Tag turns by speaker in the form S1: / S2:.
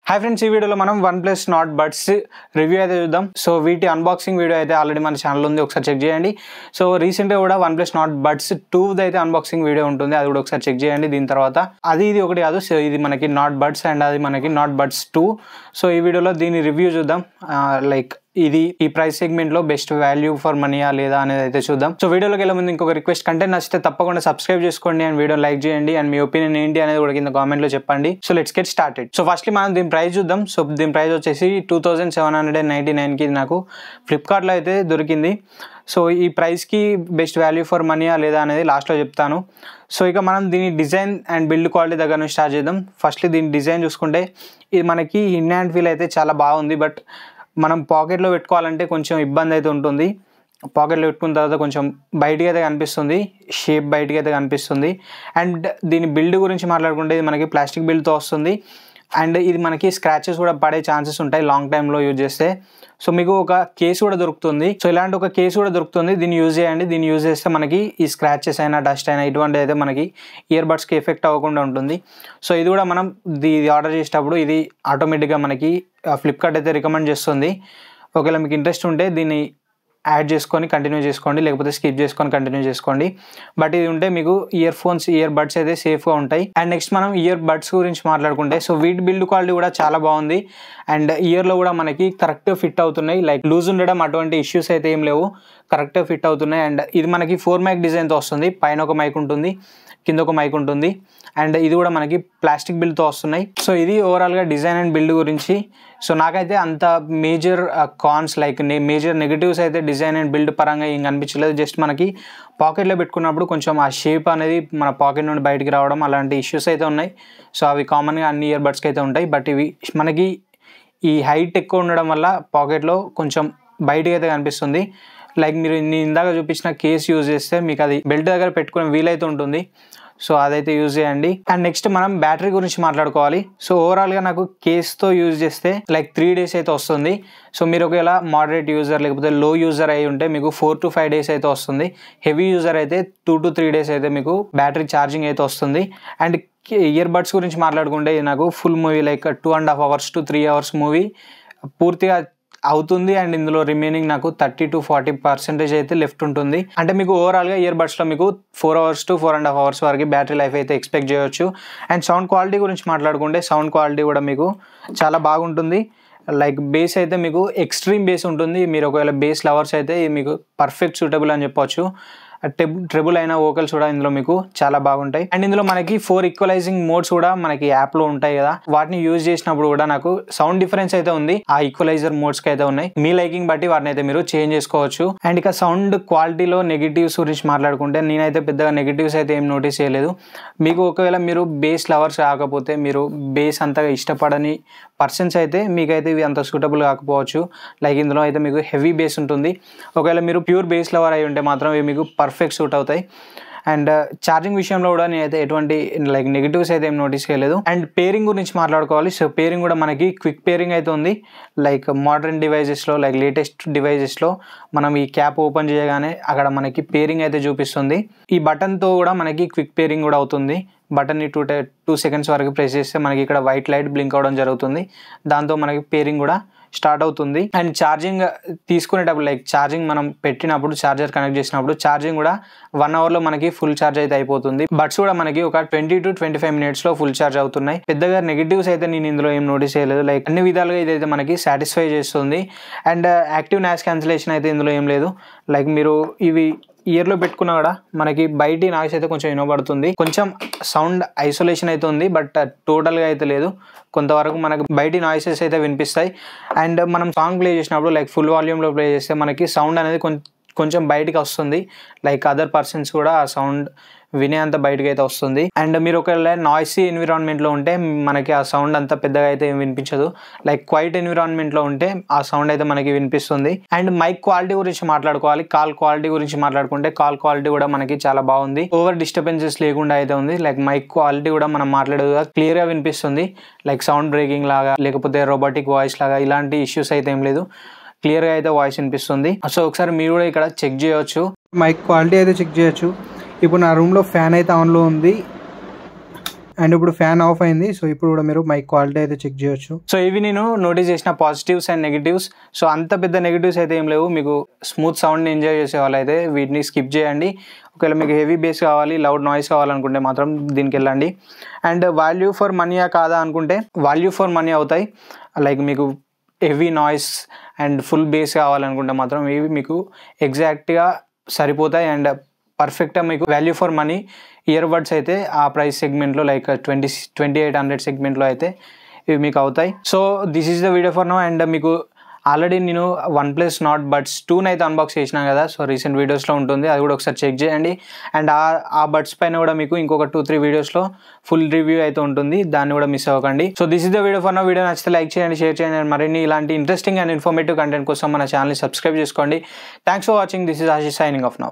S1: Hi friends, ఈ వీడియోలో మనం OnePlus Nord Buds రివ్యూ అయితే చూద్దాం. సో వీటి అన్బాక్సింగ్ వీడియో అయితే ఆల్రెడీ మన ఛానల్ ఉంది, ఒకసారి చెక్ చేయండి. సో రీసెంట్గా కూడా OnePlus Nord Buds 2 అయితే అన్బాక్సింగ్ వీడియో ఉంటుంది, అది కూడా ఒకసారి చెక్ చేయండి. దీని తర్వాత ఇది ఒకటి కాదు, సో ఇది మనకి Nord Buds అండ్ అది మనకి Nord Buds 2. సో ఈ వీడియోలో దీని రివ్యూ చూద్దాం. లైక్ ఇది ఈ ప్రైస్ సెగ్మెంట్ లో బెస్ట్ వాల్యూ ఫర్ మనీయా లేదా అనేది అయితే చూద్దాం. సో వీడియోలోకి వెళ్ళే ముందు ఇంకొక రిక్వెస్ట్, కంటెంట్ నచ్చితే తప్పకుండా సబ్స్క్రైబ్ చేసుకోండి అండ్ వీడియో లైక్ చేయండి అండ్ మీ ఒపీనియన్ ఏంటి అనేది కూడా కింద కామెంట్ లో చెప్పండి. So let's get started. So firstly మనం దీని ప్రైస్ చూద్దాం. సో దీని ప్రైస్ వచ్చేసి 2799 కి నాకు ఫ్లిప్కార్ట్లో అయితే దొరికింది. సో ఈ ప్రైస్కి బెస్ట్ వాల్యూ ఫర్ మనీయా లేదా అనేది లాస్ట్లో చెప్తాను. సో ఇక మనం దీని డిజైన్ అండ్ బిల్డ్ క్వాలిటీ దగ్గర నుంచి స్టార్ట్ చేద్దాం. ఫస్ట్లీ దీని డిజైన్ చూసుకుంటే ఇది మనకి ఇన్ హ్యాండ్ ఫీల్ అయితే చాలా బాగుంది, బట్ మనం పాకెట్లో పెట్టుకోవాలంటే కొంచెం ఇబ్బంది అయితే ఉంటుంది. పాకెట్లో పెట్టుకున్న తర్వాత కొంచెం బయటికి అయితే కనిపిస్తుంది, షేప్ బయటికి అయితే కనిపిస్తుంది. అండ్ దీని బిల్డ్ గురించి మాట్లాడుకుంటే ఇది మనకి ప్లాస్టిక్ బిల్డ్తో వస్తుంది అండ్ ఇది మనకి స్క్రాచెస్ కూడా పడే ఛాన్సెస్ ఉంటాయి లాంగ్ టైంలో యూజ్ చేస్తే. సో మీకు ఒక కేసు కూడా దొరుకుతుంది. సో ఇలాంటి ఒక కేసు కూడా దొరుకుతుంది, దీన్ని యూజ్ చేయండి. దీన్ని యూజ్ చేస్తే మనకి ఈ స్క్రాచెస్ అయినా డస్ట్ అయినా ఇటువంటి అయితే మనకి ఇయర్ బడ్స్కి ఎఫెక్ట్ అవ్వకుండా ఉంటుంది. సో ఇది కూడా మనం ఇది ఆర్డర్ చేసేటప్పుడు ఇది ఆటోమేటిక్గా మనకి ఫ్లిప్కార్ట్ అయితే రికమెండ్ చేస్తుంది. ఒకవేళ మీకు ఇంట్రెస్ట్ ఉంటే దీన్ని యాడ్ చేసుకొని కంటిన్యూ చేసుకోండి, లేకపోతే స్కిప్ చేసుకొని కంటిన్యూ చేసుకోండి. బట్ ఇది ఉంటే మీకు ఇయర్ బడ్స్ అయితే సేఫ్గా ఉంటాయి. అండ్ నెక్స్ట్ మనం ఇయర్ బడ్స్ గురించి మాట్లాడుకుంటే, సో వీటి బిల్డ్ క్వాలిటీ కూడా చాలా బాగుంది అండ్ ఇయర్లో కూడా మనకి కరెక్ట్గా ఫిట్ అవుతున్నాయి. లైక్ లూజ్ ఉండడం అటువంటి ఇష్యూస్ అయితే ఏం లేవు, కరెక్ట్గా ఫిట్ అవుతున్నాయి. అండ్ ఇది మనకి 4 మైక్ డిజైన్తో వస్తుంది, పైన ఒక మైక్ ఉంటుంది, కింద ఒక మైక్ ఉంటుంది అండ్ ఇది కూడా మనకి ప్లాస్టిక్ బిల్డ్తో వస్తున్నాయి. సో ఇది ఓవరాల్గా డిజైన్ అండ్ బిల్డ్ గురించి. సో నాకైతే అంత major cons like major negatives అయితే డిజైన్ అండ్ బిల్డ్ పరంగా ఏం కనిపించలేదు. జస్ట్ మనకి పాకెట్లో పెట్టుకున్నప్పుడు కొంచెం ఆ షేప్ అనేది మన పాకెట్ నుండి బయటికి రావడం అలాంటి ఇష్యూస్ అయితే ఉన్నాయి. సో అవి కామన్గా అన్ని ఇయర్ బడ్స్కి అయితే ఉంటాయి. బట్ ఇవి మనకి ఈ హైట్ ఎక్కువ ఉండడం వల్ల పాకెట్లో కొంచెం బయటికి అయితే కనిపిస్తుంది. లైక్ మీరు నేను ఇందాక చూపించిన కేస్ యూజ్ చేస్తే మీకు అది బెల్ట్ దగ్గర పెట్టుకునే వీలైతే ఉంటుంది. సో అదైతే యూజ్ చేయండి. అండ్ నెక్స్ట్ మనం బ్యాటరీ గురించి మాట్లాడుకోవాలి. సో ఓవరాల్గా నాకు కేస్తో యూజ్ చేస్తే లైక్ 3 days అయితే వస్తుంది. సో మీరు ఒకవేళ మోడరేట్ యూజర్ లేకపోతే లో యూజర్ అయి ఉంటే మీకు 4 to 5 days అయితే వస్తుంది. హెవీ యూజర్ అయితే 2 to 3 days అయితే మీకు బ్యాటరీ ఛార్జింగ్ అయితే వస్తుంది. అండ్ ఇయర్ బడ్స్ గురించి మాట్లాడుకుంటే నాకు full movie like 2.5 hours to 3 hours movie పూర్తిగా అవుతుంది. అండ్ ఇందులో రిమైనింగ్ నాకు 30 to 40% అయితే లెఫ్ట్ ఉంటుంది. అంటే మీకు ఓవరాల్గా ఇయర్ బడ్స్లో మీకు 4 hours to 4.5 hours వరకు బ్యాటరీ లైఫ్ అయితే ఎక్స్పెక్ట్ చేయొచ్చు. అండ్ సౌండ్ క్వాలిటీ గురించి మాట్లాడుకుంటే సౌండ్ క్వాలిటీ కూడా మీకు చాలా బాగుంటుంది. లైక్ బేస్ అయితే మీకు ఎక్స్ట్రీమ్ బేస్ ఉంటుంది. మీరు ఒకవేళ బేస్ లవర్స్ అయితే మీకు పర్ఫెక్ట్ సూటబుల్ అని చెప్పొచ్చు. ట్రిబుల్ అయిన వోకల్స్ కూడా ఇందులో మీకు చాలా బాగుంటాయి. అండ్ ఇందులో మనకి 4 ఈక్వలైజింగ్ మోడ్స్ కూడా మనకి యాప్లో ఉంటాయి కదా, వాటిని యూజ్ చేసినప్పుడు కూడా నాకు సౌండ్ డిఫరెన్స్ అయితే ఉంది. ఆ ఈక్వలైజర్ మోడ్స్కి అయితే ఉన్నాయి. మీ లైకింగ్ బట్టి వాటిని అయితే మీరు చేంజ్ చేసుకోవచ్చు. అండ్ ఇక సౌండ్ క్వాలిటీలో నెగిటివ్స్ గురించి మాట్లాడుకుంటే నేనైతే పెద్దగా నెగిటివ్స్ అయితే ఏం నోటీస్ చేయలేదు. మీకు ఒకవేళ మీరు బేస్ లవర్స్ కాకపోతే, మీరు బేస్ అంతగా ఇష్టపడని పర్సన్స్ అయితే మీకైతే ఇవి అంత సూటబుల్ కాకపోవచ్చు. లైక్ ఇందులో అయితే మీకు హెవీ బేస్ ఉంటుంది. ఒకవేళ మీరు ప్యూర్ బేస్ లవర్ అయి ఉంటే మాత్రం ఇవి మీకు పర్ఫెక్ట్ సూట్ అవుతాయి. అండ్ ఛార్జింగ్ విషయంలో కూడా నేనైతే ఎటువంటి లైక్ నెగిటివ్స్ అయితే ఏం నోటీస్ చేయలేదు. అండ్ పేరింగ్ గురించి మాట్లాడుకోవాలి. సో పేరింగ్ కూడా మనకి క్విక్ పేరింగ్ అయితే ఉంది. లైక్ మోడర్న్ డివైజెస్లో లైక్ లేటెస్ట్ డివైజెస్లో మనం ఈ క్యాప్ ఓపెన్ చేయగానే అక్కడ మనకి పేరింగ్ అయితే చూపిస్తుంది. ఈ బటన్తో కూడా మనకి క్విక్ పేరింగ్ కూడా అవుతుంది. బటన్ని 2 seconds వరకు ప్రెస్ చేస్తే మనకి ఇక్కడ వైట్ లైట్ బ్లింక్ అవ్వడం జరుగుతుంది. దాంతో మనకి పేరింగ్ కూడా స్టార్ట్ అవుతుంది. అండ్ ఛార్జింగ్ తీసుకునేటప్పుడు లైక్ ఛార్జింగ్ మనం పెట్టినప్పుడు ఛార్జర్ కనెక్ట్ చేసినప్పుడు ఛార్జింగ్ కూడా 1 hourలో మనకి ఫుల్ ఛార్జ్ అయితే అయిపోతుంది. బడ్స్ కూడా మనకి ఒక 20 to 25 minutesలో ఫుల్ ఛార్జ్ అవుతున్నాయి. పెద్దగా నెగిటివ్స్ అయితే నేను ఇందులో ఏం నోటీస్ చేయలేదు. లైక్ అన్ని విధాలుగా ఇదైతే మనకి సాటిస్ఫై చేస్తుంది. అండ్ యాక్టివ్ నాయిస్ క్యాన్సిలేషన్ అయితే ఇందులో ఏం లేదు. లైక్ మీరు ఇవి ఇయర్లో పెట్టుకున్నా కూడా మనకి బయటి నాయిస్ అయితే కొంచెం వినబడుతుంది. కొంచెం సౌండ్ ఐసోలేషన్ అయితే ఉంది, బట్ టోటల్గా అయితే లేదు. కొంతవరకు మనకు బయటి నాయిసెస్ అయితే వినిపిస్తాయి. అండ్ మనం సాంగ్ ప్లే చేసినప్పుడు లైక్ ఫుల్ వాల్యూమ్లో ప్లే చేస్తే మనకి సౌండ్ అనేది కొంచెం బయటికి వస్తుంది. లైక్ అదర్ పర్సన్స్ కూడా ఆ సౌండ్ వినేంత బయటకు అయితే వస్తుంది. అండ్ మీరు ఒకవేళ నాయిసీ ఎన్విరాన్మెంట్లో ఉంటే మనకి ఆ సౌండ్ అంత పెద్దగా అయితే ఏం వినిపించదు. లైక్ క్వైట్ ఎన్విరాన్మెంట్లో ఉంటే ఆ సౌండ్ అయితే మనకి వినిపిస్తుంది. అండ్ మైక్ క్వాలిటీ గురించి మాట్లాడుకోవాలి. కాల్ క్వాలిటీ గురించి మాట్లాడుకుంటే కాల్ క్వాలిటీ కూడా మనకి చాలా బాగుంది. ఓవర్ డిస్టర్బెన్సెస్ లేకుండా అయితే ఉంది. లైక్ మైక్ క్వాలిటీ కూడా మనం మాట్లాడేది క్లియర్గా వినిపిస్తుంది. లైక్ సౌండ్ బ్రేకింగ్ లాగా లేకపోతే రోబోటిక్ వాయిస్ లాగా ఇలాంటి ఇష్యూస్ అయితే ఏం లేదు. క్లియర్గా అయితే వాయిస్ వినిపిస్తుంది. సో ఒకసారి మీరు కూడా ఇక్కడ చెక్ చేయొచ్చు, మైక్ క్వాలిటీ అయితే చెక్ చేయొచ్చు. ఇప్పుడు నా రూమ్లో ఫ్యాన్ అయితే ఆన్లో ఉంది
S2: అండ్ ఇప్పుడు ఫ్యాన్ ఆఫ్ అయింది. సో ఇప్పుడు కూడా మీరు మైక్ క్వాలిటీ అయితే చెక్ చేయొచ్చు.
S1: సో ఇవి నేను నోటీస్ చేసిన పాజిటివ్స్ అండ్ నెగిటివ్స్. సో అంత పెద్ద నెగిటివ్స్ అయితే ఏం లేవు. మీకు స్మూత్ సౌండ్ని ఎంజాయ్ చేసే వాళ్ళు అయితే వీటిని స్కిప్ చేయండి. ఒకవేళ మీకు హెవీ బేస్ కావాలి, లౌడ్ నాయిస్ కావాలనుకుంటే మాత్రం దీనికి వెళ్ళండి. అండ్ వాల్యూ ఫర్ మనీయా కాదా అనుకుంటే వాల్యూ ఫర్ మనీ అవుతాయి. లైక్ మీకు heavy noise and full bass కావాలనుకుంటే మాత్రం ఇవి మీకు ఎగ్జాక్ట్గా సరిపోతాయి. అండ్ పర్ఫెక్ట్గా మీకు value for money ear buds అయితే ఆ ప్రైస్ సెగ్మెంట్లో లైక్ 2800 సెగ్మెంట్లో అయితే ఇవి మీకు అవుతాయి. So this is the video for now. And మీకు ఆల్రెడీ నేను OnePlus Nord Buds 2 అయితే అన్బాక్స్ చేసినా కదా. సో రీసెంట్ వీడియోస్లో ఉంటుంది, అది కూడా ఒకసారి చెక్ చేయండి. అండ్ ఆ బడ్స్ పైన కూడా మీకు ఇంకొక 2-3 వీడియోస్లో ఫుల్ రివ్యూ అయితే ఉంటుంది, దాన్ని కూడా మిస్ అవ్వకండి. So this is the video for now. Video నచ్చితే లైక్ చేయండి, షేర్ చేయండి. అండ్ మరిన్ని ఇలాంటి ఇంట్రెస్టింగ్ అండ్ ఇన్ఫర్మేటివ్ కంటెంట్ కోసం మన ఛానల్ని సబ్స్క్రైబ్ చేసుకోండి. Thanks for watching. This is Ashish signing off now.